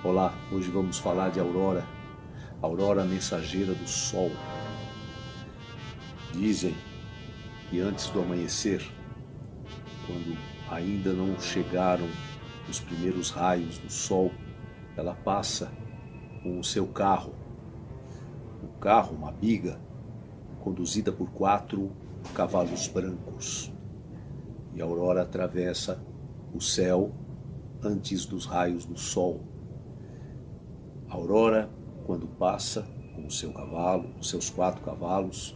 Olá, hoje vamos falar de Aurora, Aurora mensageira do Sol. Dizem que antes do amanhecer, quando ainda não chegaram os primeiros raios do Sol, ela passa com o seu carro, uma biga, conduzida por 4 cavalos brancos. E a Aurora atravessa o céu antes dos raios do Sol. A Aurora, quando passa com o seu cavalo, com seus 4 cavalos,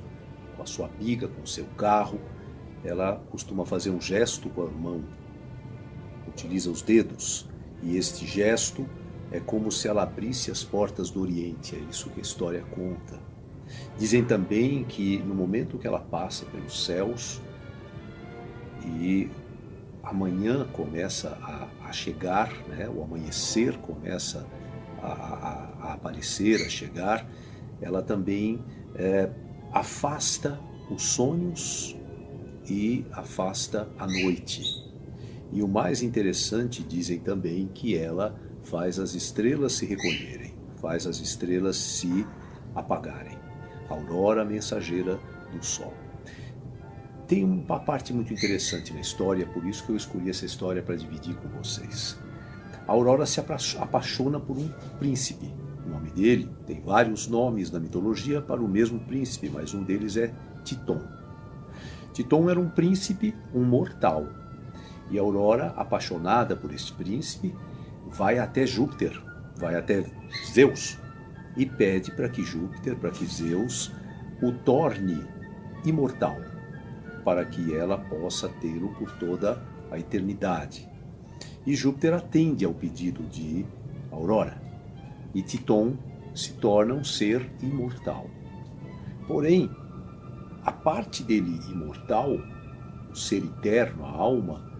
com a sua biga, com o seu carro, ela costuma fazer um gesto com a mão, utiliza os dedos, e este gesto é como se ela abrisse as portas do Oriente, é isso que a história conta. Dizem também que no momento que ela passa pelos céus e amanhã começa a chegar, né? O amanhecer começa a aparecer, a chegar, ela também afasta os sonhos e afasta a noite. E o mais interessante, dizem também, que ela faz as estrelas se recolherem, faz as estrelas se apagarem. Aurora mensageira do Sol. Tem uma parte muito interessante na história, por isso que eu escolhi essa história para dividir com vocês. A Aurora se apaixona por um príncipe. O nome dele tem vários nomes na mitologia para o mesmo príncipe, mas um deles é Titon. Titon era um príncipe, um mortal. E a Aurora, apaixonada por este príncipe, vai até Júpiter, vai até Zeus e pede para que Júpiter, para que Zeus o torne imortal, para que ela possa tê-lo por toda a eternidade. E Júpiter atende ao pedido de Aurora, e Titon se torna um ser imortal. Porém, a parte dele imortal, o ser eterno, a alma,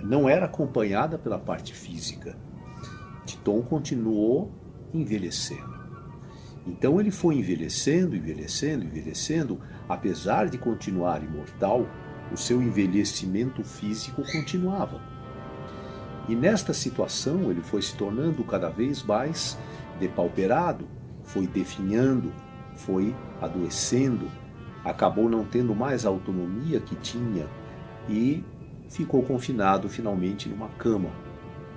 não era acompanhada pela parte física. Titon continuou envelhecendo. Então ele foi envelhecendo, apesar de continuar imortal, o seu envelhecimento físico continuava. E nesta situação ele foi se tornando cada vez mais depauperado, foi definhando, foi adoecendo, acabou não tendo mais a autonomia que tinha e ficou confinado finalmente numa cama.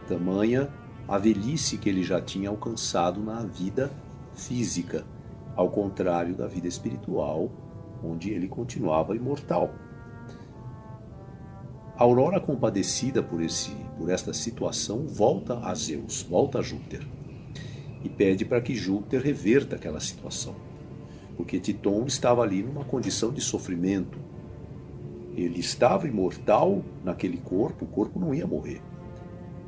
Tamanha a velhice que ele já tinha alcançado na vida física, ao contrário da vida espiritual, onde ele continuava imortal. A Aurora, compadecida por esta situação, volta a Zeus, volta a Júpiter, e pede para que Júpiter reverta aquela situação, porque Titon estava ali numa condição de sofrimento. Ele estava imortal naquele corpo, o corpo não ia morrer,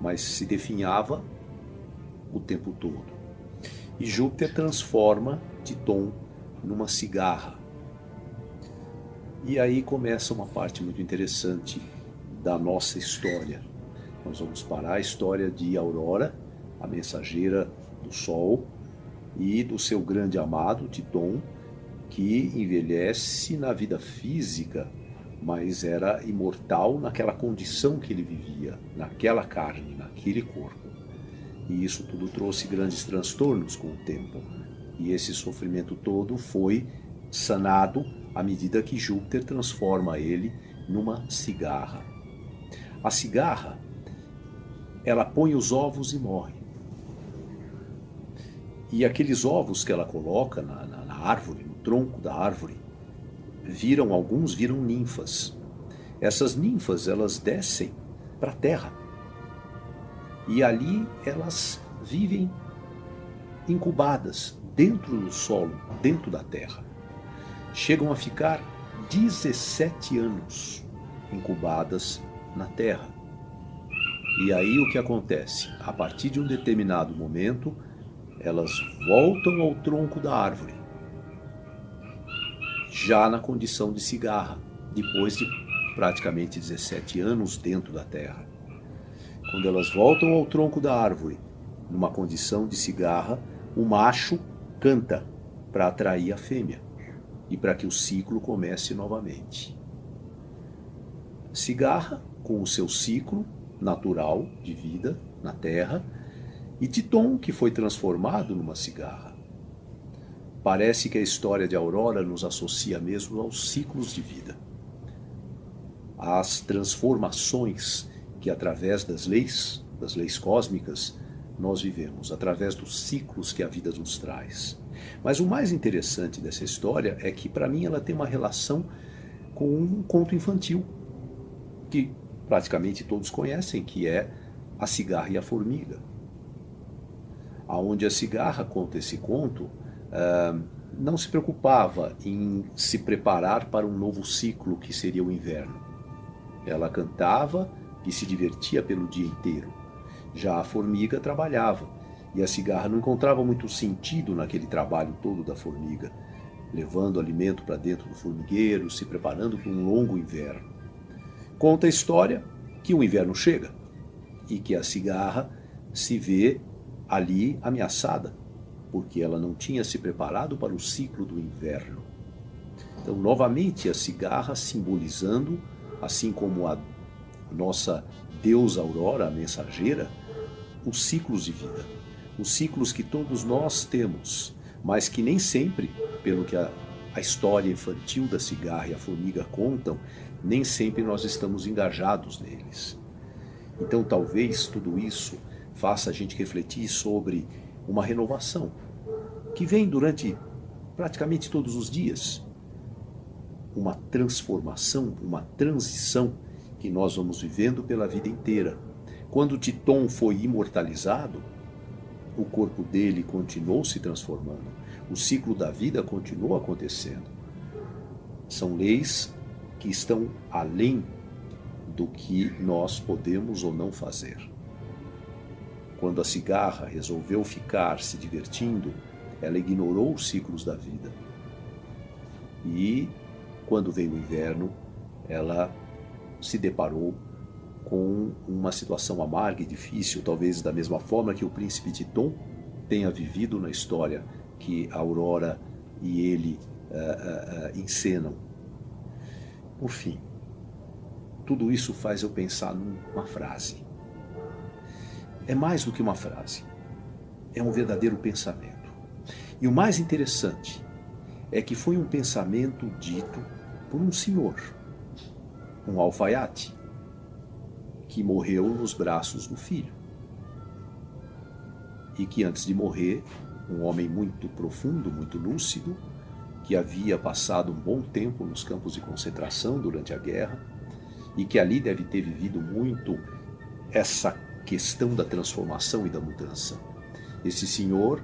mas se definhava o tempo todo. E Júpiter transforma Titon numa cigarra. E aí começa uma parte muito interessante da nossa história. Nós vamos parar a história de Aurora, a mensageira do Sol, e do seu grande amado, Titon, que envelhece na vida física, mas era imortal naquela condição que ele vivia, naquela carne, naquele corpo. E isso tudo trouxe grandes transtornos com o tempo. E esse sofrimento todo foi sanado à medida que Júpiter transforma ele numa cigarra. A cigarra, ela põe os ovos e morre. E aqueles ovos que ela coloca na árvore, no tronco da árvore, alguns viram ninfas. Essas ninfas, elas descem para a terra. E ali elas vivem incubadas dentro do solo, dentro da terra. Chegam a ficar 17 anos incubadas na terra. E aí o que acontece? A partir de um determinado momento, elas voltam ao tronco da árvore, já na condição de cigarra, depois de praticamente 17 anos dentro da terra. Quando elas voltam ao tronco da árvore, numa condição de cigarra, o macho canta para atrair a fêmea e para que o ciclo comece novamente. Cigarra, com o seu ciclo natural de vida na Terra, e Titon, que foi transformado numa cigarra. Parece que a história de Aurora nos associa mesmo aos ciclos de vida, às transformações que, através das leis cósmicas, nós vivemos, através dos ciclos que a vida nos traz. Mas o mais interessante dessa história é que, para mim, ela tem uma relação com um conto infantil, que praticamente todos conhecem, que é A Cigarra e a Formiga. Aonde a cigarra conta esse conto, não se preocupava em se preparar para um novo ciclo que seria o inverno. Ela cantava e se divertia pelo dia inteiro. Já a formiga trabalhava, e a cigarra não encontrava muito sentido naquele trabalho todo da formiga, levando alimento para dentro do formigueiro, se preparando para um longo inverno. Conta a história que o inverno chega e que a cigarra se vê ali ameaçada, porque ela não tinha se preparado para o ciclo do inverno. Então, novamente, a cigarra simbolizando, assim como a nossa deusa Aurora, a mensageira, os ciclos de vida. Os ciclos que todos nós temos, mas que nem sempre, pelo que a história infantil da cigarra e a formiga contam, nem sempre nós estamos engajados neles. Então, talvez tudo isso faça a gente refletir sobre uma renovação que vem durante praticamente todos os dias. Uma transformação, uma transição que nós vamos vivendo pela vida inteira. Quando Titon foi imortalizado, o corpo dele continuou se transformando. O ciclo da vida continuou acontecendo. São leis que estão além do que nós podemos ou não fazer. Quando a cigarra resolveu ficar se divertindo, ela ignorou os ciclos da vida. E, quando veio o inverno, ela se deparou com uma situação amarga e difícil, talvez da mesma forma que o príncipe Titon tenha vivido na história que a Aurora e ele encenam. Por fim, tudo isso faz eu pensar numa frase. É mais do que uma frase, é um verdadeiro pensamento. E o mais interessante é que foi um pensamento dito por um senhor, um alfaiate, que morreu nos braços do filho. E que antes de morrer, um homem muito profundo, muito lúcido, que havia passado um bom tempo nos campos de concentração durante a guerra, e que ali deve ter vivido muito essa questão da transformação e da mudança. Esse senhor,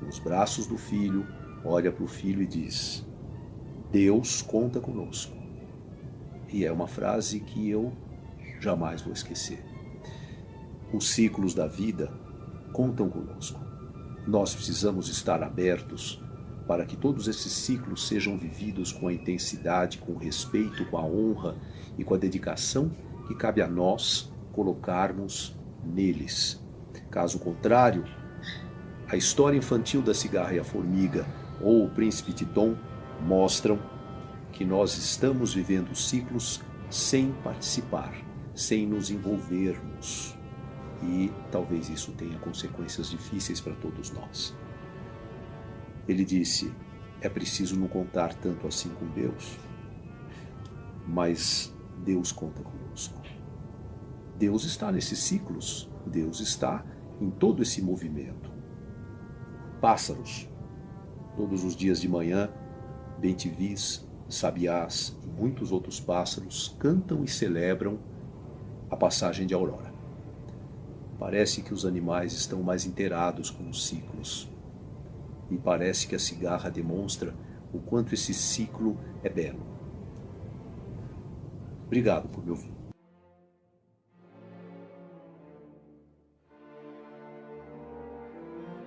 nos braços do filho, olha para o filho e diz: Deus conta conosco. E é uma frase que eu jamais vou esquecer. Os ciclos da vida contam conosco. Nós precisamos estar abertos para que todos esses ciclos sejam vividos com a intensidade, com o respeito, com a honra e com a dedicação que cabe a nós colocarmos neles. Caso contrário, a história infantil da cigarra e a formiga ou o príncipe Titon mostram que nós estamos vivendo ciclos sem participar, sem nos envolvermos. E talvez isso tenha consequências difíceis para todos nós. Ele disse: é preciso não contar tanto assim com Deus, mas Deus conta conosco. Deus está nesses ciclos, Deus está em todo esse movimento. Pássaros, todos os dias de manhã, bentivis, sabiás e muitos outros pássaros cantam e celebram a passagem de Aurora. Parece que os animais estão mais inteirados com os ciclos. E parece que a cigarra demonstra o quanto esse ciclo é belo. Obrigado por me ouvir.